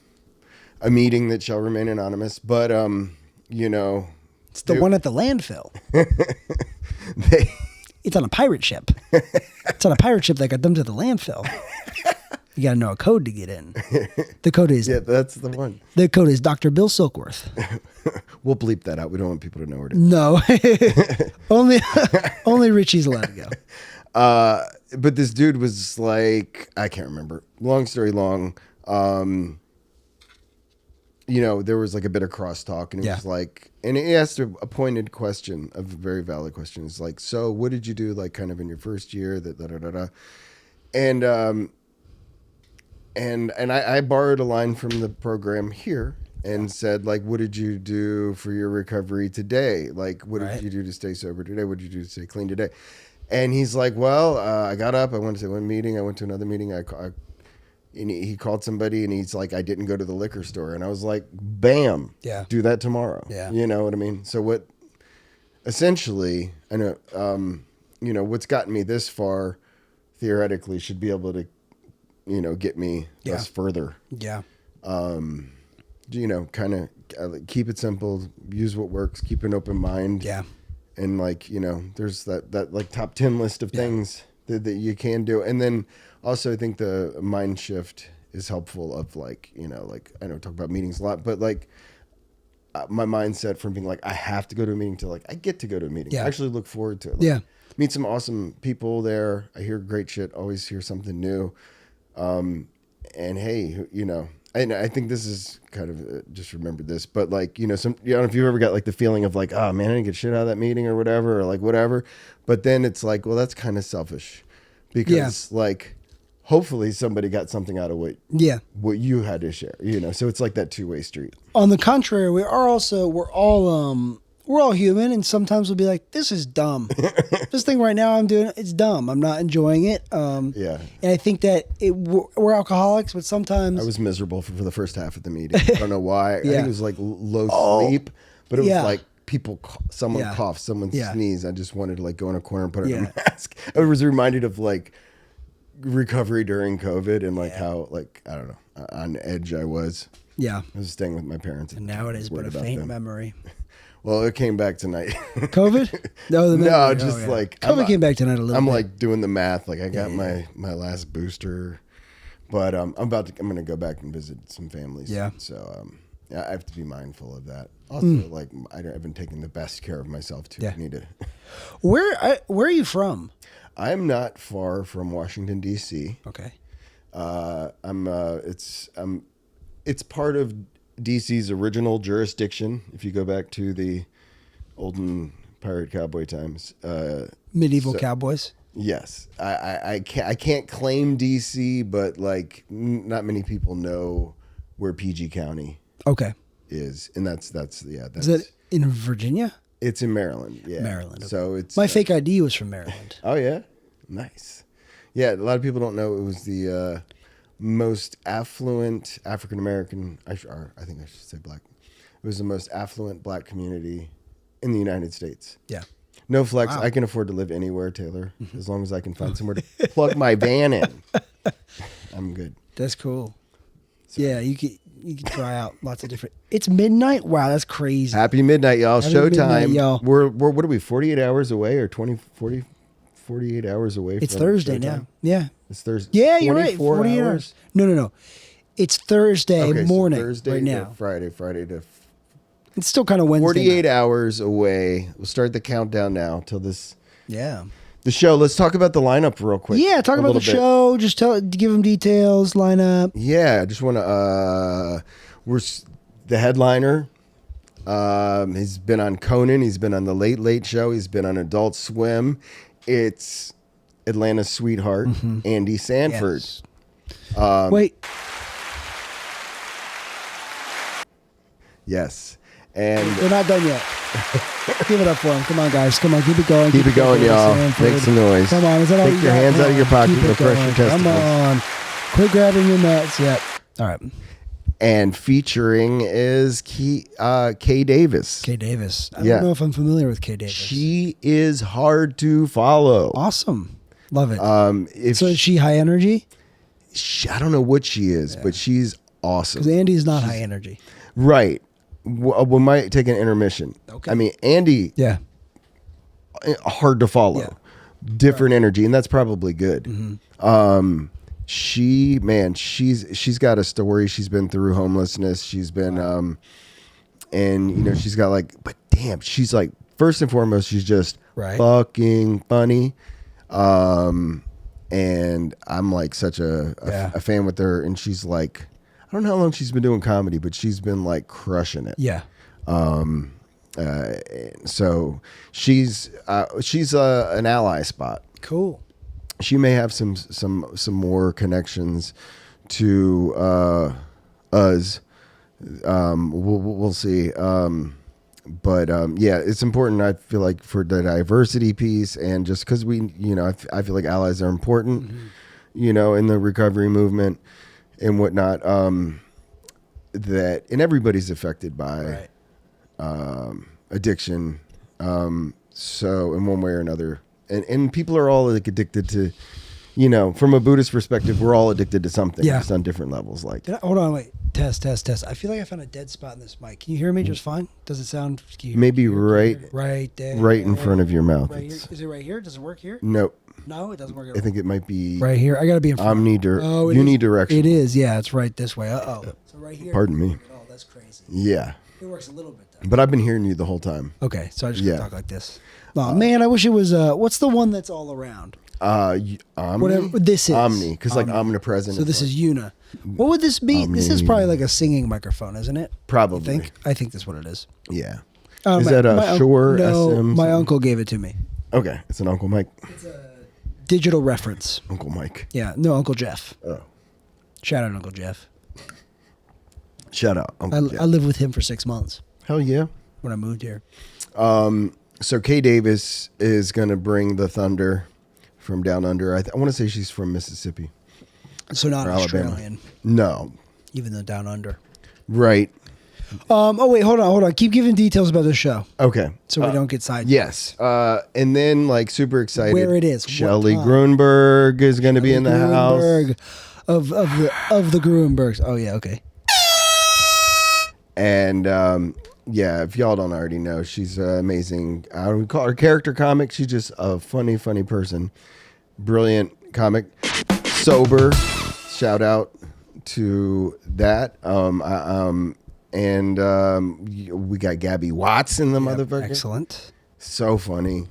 meeting that shall remain anonymous, but, it's the one at the landfill. It's on a pirate ship. It's on a pirate ship that got dumped to the landfill. You got to know a code to get in. The code is... Yeah, that's the one. The code is Dr. Bill Silkworth. We'll bleep that out. We don't want people to know where it is. No. only Richie's allowed to go. But this dude was like... I can't remember. Long story long. There was like a bit of crosstalk, and it was like... And he asked a pointed question, a very valid question. It's like, so what did you do like kind of in your first year? And I borrowed a line from the program here and said, like, what did you do for your recovery today? Like, what did you do to stay sober today? What did you do to stay clean today? And he's like, well, I got up. I went to one meeting. I went to another meeting. And he called somebody and he's like, I didn't go to the liquor store. And I was like, bam, do that tomorrow. Yeah. You know what I mean? So what essentially, I know, what's gotten me this far theoretically should be able to, get me less further. Yeah. Kind of keep it simple, use what works, keep an open mind. Yeah. And like, there's that like top 10 list of things that you can do. And then also I think the mind shift is helpful of like, like I know I talk about meetings a lot, but like my mindset from being like, I have to go to a meeting to like, I get to go to a meeting. Yeah. I actually look forward to it. Like, yeah. meet some awesome people there. I hear great shit. Always hear something new. And hey, you know, and I think this is kind of just remember this, but like, you know, I don't know if you've ever got like the feeling of like, oh man, I didn't get shit out of that meeting or whatever, or like whatever. But then it's like, well, that's kind of selfish because like, hopefully somebody got something out of what you had to share, you know? So it's like that two-way street. On the contrary, we're all human, and sometimes we'll be like, this is dumb. This thing right now I'm doing, it's dumb. I'm not enjoying it. Yeah. And I think that we're alcoholics, but sometimes I was miserable for the first half of the meeting. I don't know why. I think it was like low sleep, but it was like someone coughed, someone sneezed. I just wanted to like go in a corner and put on a mask. I was reminded of like recovery during COVID and like how like, I don't know, on edge I was. Yeah. I was staying with my parents. And now it is but a faint memory. Well, it came back tonight. COVID? No, like COVID came back tonight a little bit. I'm like doing the math. Like I got my last booster, but I'm going to go back and visit some families. Yeah. So I have to be mindful of that. Also, like I've been taking the best care of myself too. Yeah. I need to. Where are you from? I'm not far from Washington D.C. Okay. It's part of DC's original jurisdiction. If you go back to the olden pirate cowboy times, Medieval cowboys. Yes, I can't claim DC, but like not many people know where PG County is, and that's Is that in Virginia? It's in Maryland. Yeah, Maryland. Okay. So it's my fake ID was from Maryland. Oh yeah, nice. Yeah, a lot of people don't know it was the most affluent African American. I think I should say black. It was the most affluent black community in the United States. Yeah. No flex. Wow. I can afford to live anywhere, Taylor, as long as I can find somewhere to plug my van in. I'm good. That's cool. So. Yeah, you can try out lots of different. It's midnight. Wow, that's crazy. Happy midnight, y'all. Happy Showtime. Midnight, y'all. We're what are we? 48 hours away or 48 hours away. It's from Thursday showtime? now. Yeah. It's Thursday. Yeah, you're right. 48 hours. No. It's Thursday morning. So Thursday right now. Friday to. It's still kind of Wednesday. 48 hours away. We'll start the countdown now till this. Yeah. The show. Let's talk about the lineup real quick. Yeah, talk about the show. Just give them details, lineup. Yeah, I just want to. We're the headliner. He's been on Conan. He's been on the Late Late Show. He's been on Adult Swim. It's Atlanta's sweetheart, Andy Sanford. Yes. Wait. Yes. And we're not done yet. Give it up for him. Come on, guys. Come on. Keep it going. Keep it going, y'all. Make some noise. Come on. Is that all Take your hands out of your pocket and refresh your testicles. Come on. Quit grabbing your nuts. Yep. All right. And featuring is Kay Davis. Kay Davis. I don't know if I'm familiar with Kay Davis. She is hard to follow. Awesome. Love it. Is she high energy? I don't know what she is, but she's awesome. Because Andy's not high energy. Right. We might take an intermission. Okay. I mean, Andy. Yeah. Hard to follow. Yeah. Different energy, and that's probably good. Mm-hmm. She's got a story. She's been through homelessness. She's been, and she's got like, but damn, she's like, first and foremost, she's just fucking funny. And I'm like such a fan with her, and she's like, I don't know how long she's been doing comedy, but she's been like crushing it. Yeah. So she's an ally spot. Cool. She may have some more connections to us. We'll see. But it's important. I feel like for the diversity piece, and just because I feel like allies are important, in the recovery movement and whatnot. That and everybody's affected by addiction. So in one way or another. And people are all like addicted to, from a Buddhist perspective, we're all addicted to something. Yeah. Just on different levels. Like, hold on, wait. Test. I feel like I found a dead spot in this mic. Can you hear me just fine? Does it sound? Maybe right there. Right in front of your mouth. Right here. Is it right here? Does it work here? Nope. No, it doesn't work. I think it might be right here. I got to be in front. Unidirectional. It is. Yeah, it's right this way. So right here. Pardon me. Oh, that's crazy. Yeah. It works a little bit though. But I've been hearing you the whole time. Okay, so I just gotta talk like this. Oh man, I wish it was. What's the one that's all around? Omni? Whatever this is. Omni, because like omnipresent. So this is Una. What would this be? Omni. This is probably like a singing microphone, isn't it? Probably. I think that's what it is. Yeah. Is that a Shure SM? My uncle gave it to me. Okay, it's an Uncle Mike. It's a digital reference. Uncle Mike. Yeah, no, Uncle Jeff. Oh. Shout out Uncle Jeff. Shout out Uncle Jeff. I lived with him for 6 months Hell yeah. when I moved here. So Kay Davis is going to bring the thunder from down under. I want to say she's from Mississippi. So not or Australian. Alabama. No. Even though down under. Right. Oh wait, hold on. Keep giving details about the show. Okay. So we don't get sidetracked. Yes. And then like super excited. Where it is. Shelley Grunberg is going to be in the house. Of the Grunbergs. Oh yeah, okay. And yeah, if y'all don't already know, she's amazing. I would call her character comic. She's just a funny we brilliant comic. Sober. Shout out to that. And we got Gabby Watts in the motherfucker. Excellent. So funny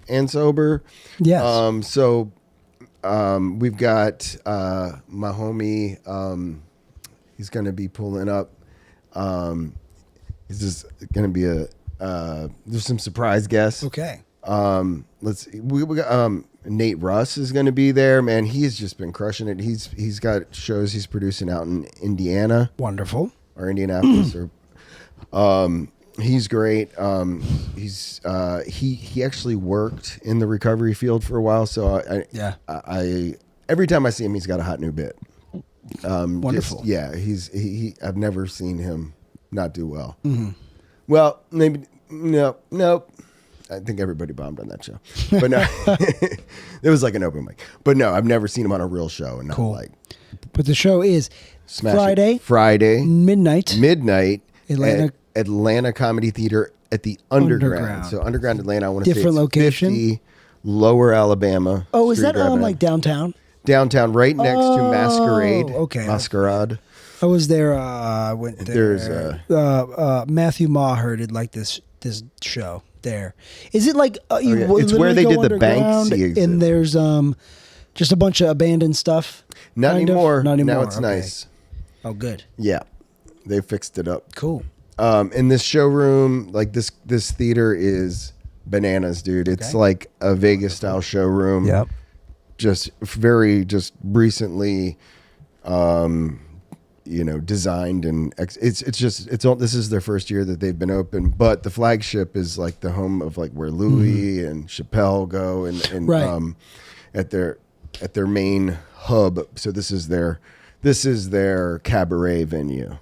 and sober. Yes. So we've got my homie. He's gonna be pulling up. He's just gonna be there's some surprise guests. Okay. Let's see. We got Nate Russ is gonna be there. Man, he's just been crushing it. He's got shows he's producing out in Indiana. Wonderful. Or Indianapolis, or he's great. He actually worked in the recovery field for a while, so I every time I see him, he's got a hot new bit. Wonderful. He I've never seen him not do well. Mm-hmm. Well, maybe nope. I think everybody bombed on that show, but no, it was like an open mic. But no, I've never seen him on a real show, and not like. But the show is Friday midnight Atlanta Comedy Theater at the Underground. So Underground Atlanta, I want to say different location. 50 Lower Alabama. Oh, is that like downtown? Downtown, right next to Masquerade. Okay. Masquerade. I was there. I went there. There's Matthew Maher did like this show there. Is it like it's where they did the Banksy exhibit. And there's just a bunch of abandoned stuff. Not anymore. Now it's nice. Oh, good. Yeah, they fixed it up. Cool. In this showroom, like this theater is bananas, dude. It's like a Vegas style showroom. Yep. Just recently, designed, and this is their first year that they've been open. But the flagship is like the home of like where Louis and Chappelle go, and right. at their main hub. So this is their cabaret venue.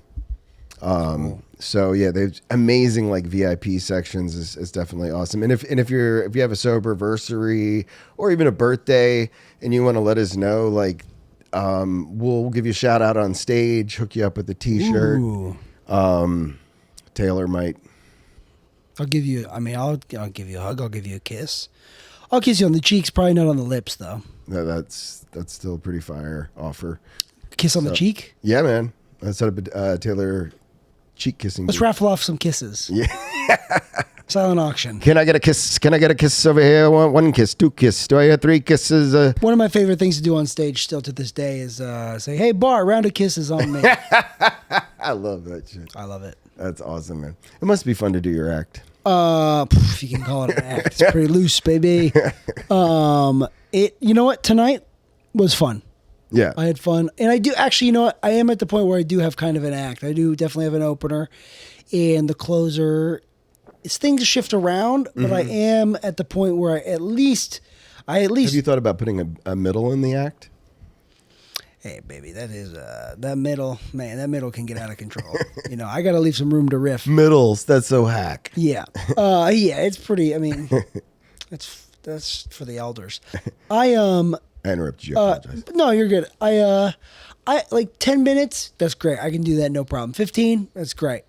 Cool. So yeah, they've amazing like VIP sections is definitely awesome. And if you have a soberversary or even a birthday and you want to let us know, like we'll give you a shout out on stage, hook you up with a t-shirt. Ooh. Taylor might. I'll give you a hug. I'll give you a kiss. I'll kiss you on the cheeks, probably not on the lips though. That's still a pretty fire offer. Kiss on the cheek? Yeah, man. Let's set up a Taylor cheek kissing. Let's raffle off some kisses. Yeah. Silent auction. Can I get a kiss? Can I get a kiss over here? One kiss, two kisses. Do I have three kisses? One of my favorite things to do on stage still to this day is say, "Hey, Bar, round of kisses on me." I love that shit. I love it. That's awesome, man. It must be fun to do your act. If you can call it an act, it's pretty loose, baby. You know what? Tonight was fun. Yeah. I had fun. And I do actually, you know what? I am at the point where I do have kind of an act. I do definitely have an opener and the closer. Things shift around, but I am at the point where I at least. Have you thought about putting a middle in the act? Hey, baby, that is that middle can get out of control. I got to leave some room to riff. Middles, that's so hack. Yeah. It's pretty. I mean, that's for the elders. I interrupted you. I apologize. No, you're good. I like 10 minutes. That's great. I can do that. No problem. 15. That's great.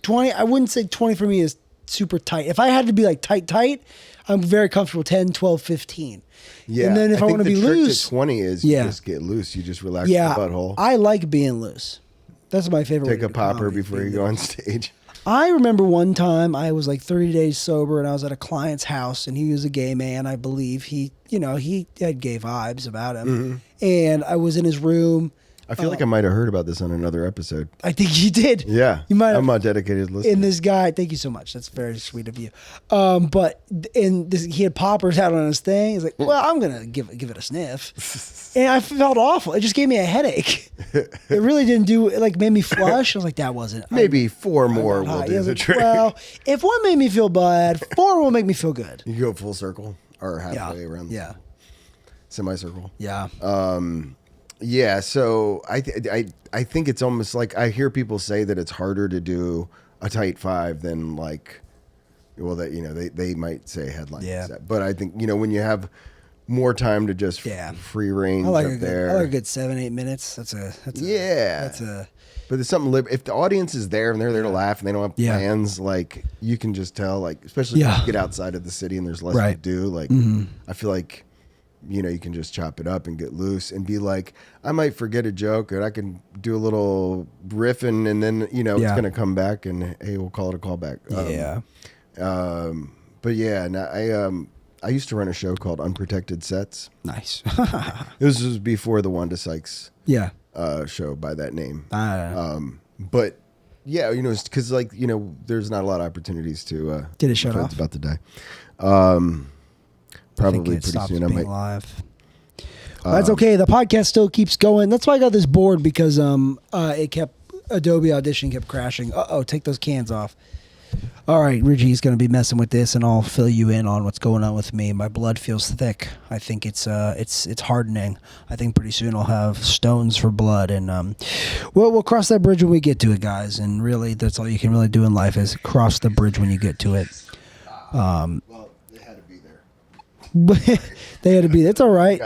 20. I wouldn't say 20 for me is super tight. If I had to be like tight, I'm very comfortable. 10, 12, 15. Yeah. And then if I want to be loose, 20 is you just get loose. You just relax the butthole. I like being loose. That's my favorite. Take a popper before you go on stage. I remember one time I was like 30 days sober and I was at a client's house and he was a gay man, I believe. He had gay vibes about him. Mm-hmm. And I was in his room. I feel like I might have heard about this on another episode. I think you did. Yeah. You might have. I'm a dedicated listener. And this guy, thank you so much. That's very sweet of you. But he had poppers out on his thing. He's like, well, I'm going to give it a sniff. And I felt awful. It just gave me a headache. It really didn't do, it like made me flush. I was like, that wasn't. Maybe 4 more will do the trick. Well, if one made me feel bad, 4 will make me feel good. You go full circle or halfway around. Yeah. Semicircle. Yeah. Yeah, so I think it's almost like I hear people say that it's harder to do a tight 5 than like, well, that they might say headline. Yeah. But I think when you have more time to just free range there. I like a good 7-8 minutes. That's a. But there's something if the audience is there and they're there to laugh and they don't have plans, like you can just tell, like especially if you get outside of the city and there's less to do. Like I feel like. You can just chop it up and get loose and be like, I might forget a joke and I can do a little riffing and then, it's going to come back and, hey, we'll call it a callback. But yeah, I used to run a show called Unprotected Sets. Nice. This was before the Wanda Sykes show by that name. But yeah, it's because there's not a lot of opportunities to get it shut off. It's about to die. Probably pretty soon I might live. That's okay. The podcast still keeps going. That's why I got this board because Adobe Audition kept crashing. Take those cans off. All right, Richie's going to be messing with this, and I'll fill you in on what's going on with me. My blood feels thick. I think it's hardening. I think pretty soon I'll have stones for blood, and we'll cross that bridge when we get to it, guys. And really, that's all you can really do in life is cross the bridge when you get to it. They had to be. That's all right.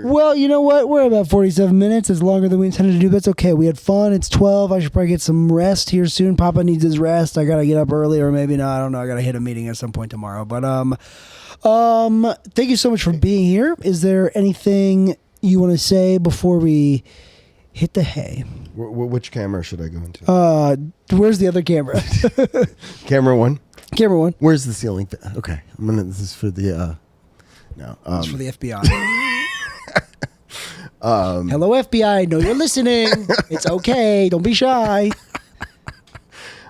Well, you know what? We're about 47 minutes. It's longer than we intended to do. That's okay. We had fun. It's 12. I should probably get some rest here soon. Papa needs his rest. I gotta get up early, or maybe not. I don't know. I gotta hit a meeting at some point tomorrow. But thank you so much for being here. Is there anything you want to say before we hit the hay? Which camera should I go into? Where's the other camera? Camera 1. Camera 1. Where's the ceiling? Okay, this is for the it's for the FBI. Hello, FBI. I know you're listening. It's okay. Don't be shy.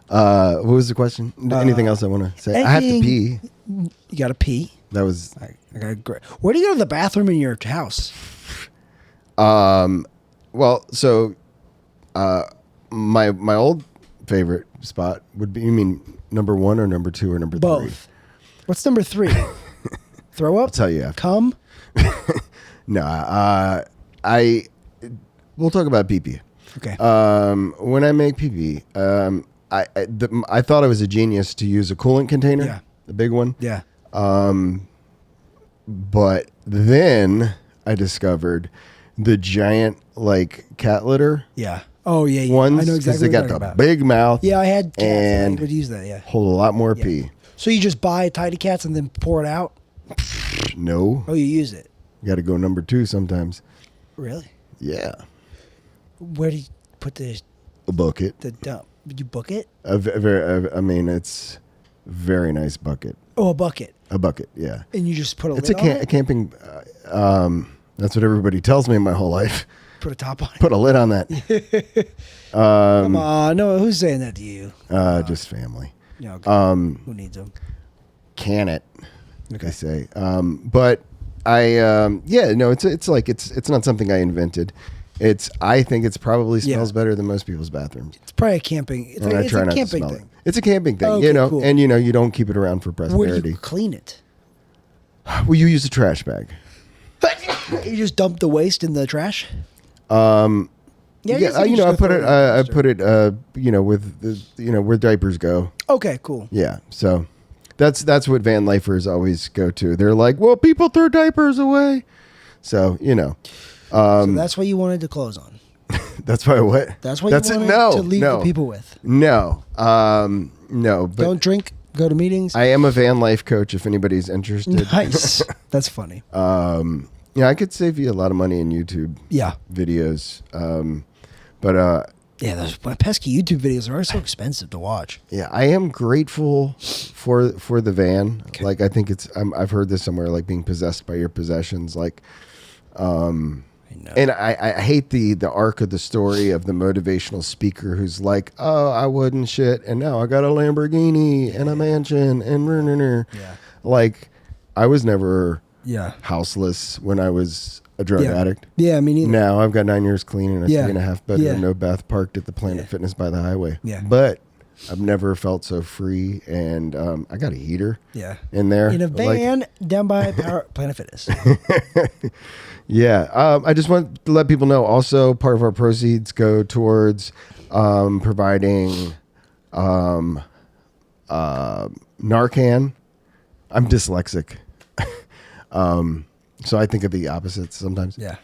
What was the question? Anything else I want to say? I have to pee. You got to pee? That was. I got. Where do you go to the bathroom in your house? Well, so, my old favorite spot would be. You mean number 1 or number 2 or number 3? Both. What's number 3? Throw up? I'll tell you after. Come? No, we'll talk about pee-pee. Okay. When I make pee-pee, I thought I was a genius to use a coolant container. Yeah. The big one. Yeah. But then I discovered the giant cat litter. Yeah. Oh yeah. Ones, I know exactly what they got the big mouth. Yeah, I had cats and I would use that. Yeah. Hold a lot more pee. So you just buy Tidy Cats and then pour it out? No. Oh, you use it. You got to go number 2 sometimes. Really? Yeah. Where do you put a bucket? The dump. Did you book it? It's a very nice bucket. Oh, a bucket. A bucket, yeah. And you just put a lid on it? It's a camping. That's what everybody tells me my whole life. Put a top on it. Put a lid on that. Come on, no, who's saying that to you? Just family. Yeah, okay. Who needs them? Can it? Okay. I say. But it's not something I invented. I think it's probably smells better than most people's bathrooms. It's probably a camping. It's a camping thing. It's a camping thing, okay, cool. And you don't keep it around for prosperity. Where do you clean it? Well, you use a trash bag. You just dump the waste in the trash. I put it where diapers go. Okay, cool. Yeah, so that's what van lifers always go to. They're like, well, people throw diapers away, so so that's what you wanted to close on. That's why what? That's what you wanted to leave the people with. No, no. But don't drink. Go to meetings. I am a van life coach. If anybody's interested. Nice. That's funny. Yeah, I could save you a lot of money in YouTube videos. But yeah, those pesky YouTube videos are so expensive to watch. Yeah, I am grateful for the van. Okay. Like, I think I've heard this somewhere, like being possessed by your possessions. Like, and I hate the arc of the story of the motivational speaker who's like, oh, I wouldn't shit, and now I got a Lamborghini and a mansion and like, I was never houseless when I was a drug addict. Yeah, me neither. Now I've got 9 years clean and a 3.5 bedroom, no bath, parked at the Planet Fitness by the highway. Yeah, but I've never felt so free, and I got a heater. In there in a van down by Planet Fitness. I just want to let people know. Also, part of our proceeds go towards providing Narcan. I'm dyslexic. So I think of the opposites sometimes. Yeah.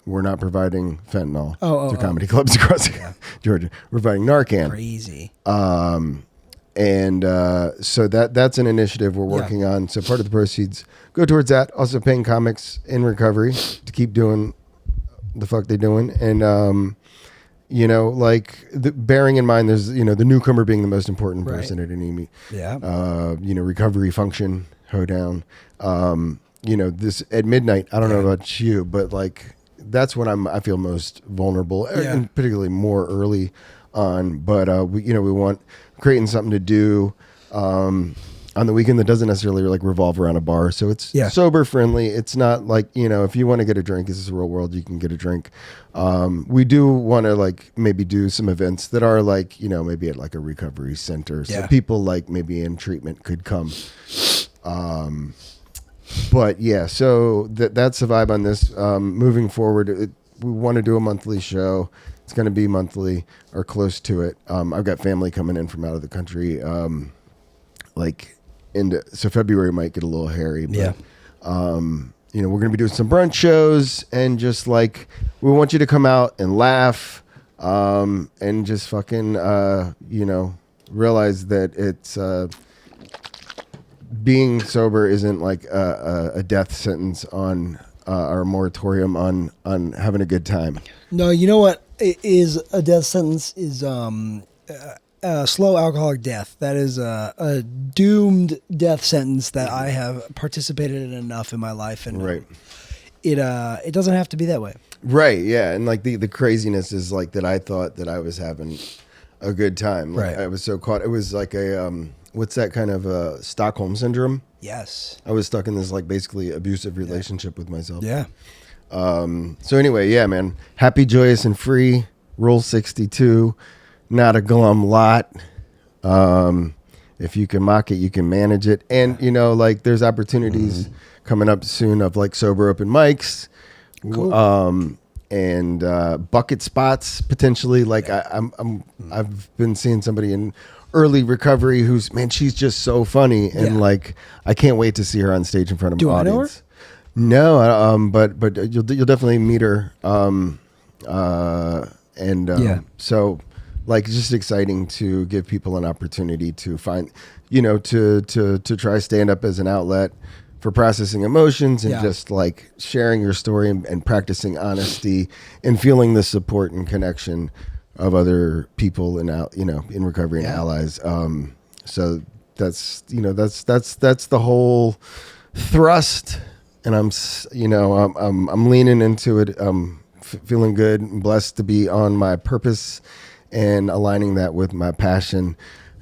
We're not providing fentanyl to comedy clubs across Georgia. We're providing Narcan. Crazy. And so that's an initiative we're working on. So part of the proceeds go towards that. Also paying comics in recovery to keep doing the fuck they're doing. And, like bearing in mind, there's, the newcomer being the most important person at any, recovery function, hoedown. This at midnight, I don't know about you, but like, that's when I feel most vulnerable, and particularly more early on. But we want creating something to do on the weekend that doesn't necessarily like revolve around a bar. So it's sober friendly. It's not like, if you want to get a drink, this is the real world, you can get a drink. We do want to like maybe do some events that are like, maybe at like a recovery center. So people like maybe in treatment could come. But so that's the vibe on this. Moving forward, we want to do a monthly show. It's going to be monthly or close to it. I've got family coming in from out of the country. So February might get a little hairy. But, we're going to be doing some brunch shows, and just like, we want you to come out and laugh, and just fucking, realize that it's, being sober isn't like a death sentence on our moratorium on having a good time. No, you know what is a death sentence is slow alcoholic death. That is a doomed death sentence that I have participated in enough in my life, and it doesn't have to be that way. Right. Yeah. And like the craziness is like that. I thought that I was having a good time. Like, I was so caught. It was like a what's that kind of Stockholm syndrome? Yes. I was stuck in this like basically abusive relationship with myself. Yeah. So anyway, man. Happy, joyous, and free. Rule 62. Not a glum lot. If you can mock it, you can manage it. And like there's opportunities coming up soon of like sober open mics. Cool. And bucket spots potentially. Like I've been seeing somebody in early recovery who's, man, she's just so funny, and like I can't wait to see her on stage in front of an audience. No, but you'll definitely meet her. So like it's just exciting to give people an opportunity to find, to try stand up as an outlet for processing emotions and just like sharing your story and practicing honesty and feeling the support and connection of other people and in recovery and allies. So that's the whole thrust, and I'm leaning into it. Feeling good and blessed to be on my purpose and aligning that with my passion,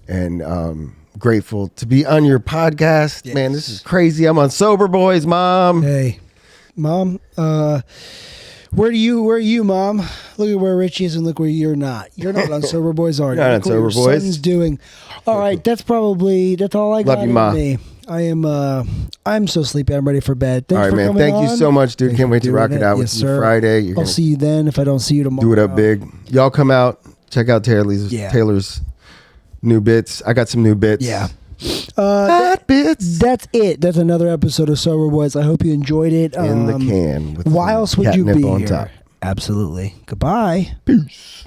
and grateful to be on your podcast. Yes. Man, this is crazy. I'm on Sober Boys, Mom. Hey, Mom. Where are you, Mom? Look at where Richie is and look where you're not. You're not on Sober Boys, are you? Not on Sober Boys. Your son's doing. All right, that's all I got. Love you, Ma. Me. I'm so sleepy. I'm ready for bed. Thanks all right, for man. coming Thank on. you so much, dude. Can't wait to rock it out with you Friday. I'll see you then if I don't see you tomorrow. Do it up big. Y'all come out. Check out Taylor's new bits. I got some new bits. Yeah. Bits. That's it. That's another episode of Sober Boys. I hope you enjoyed it. In the can. With why else would you be on here? Top. Absolutely. Goodbye. Peace.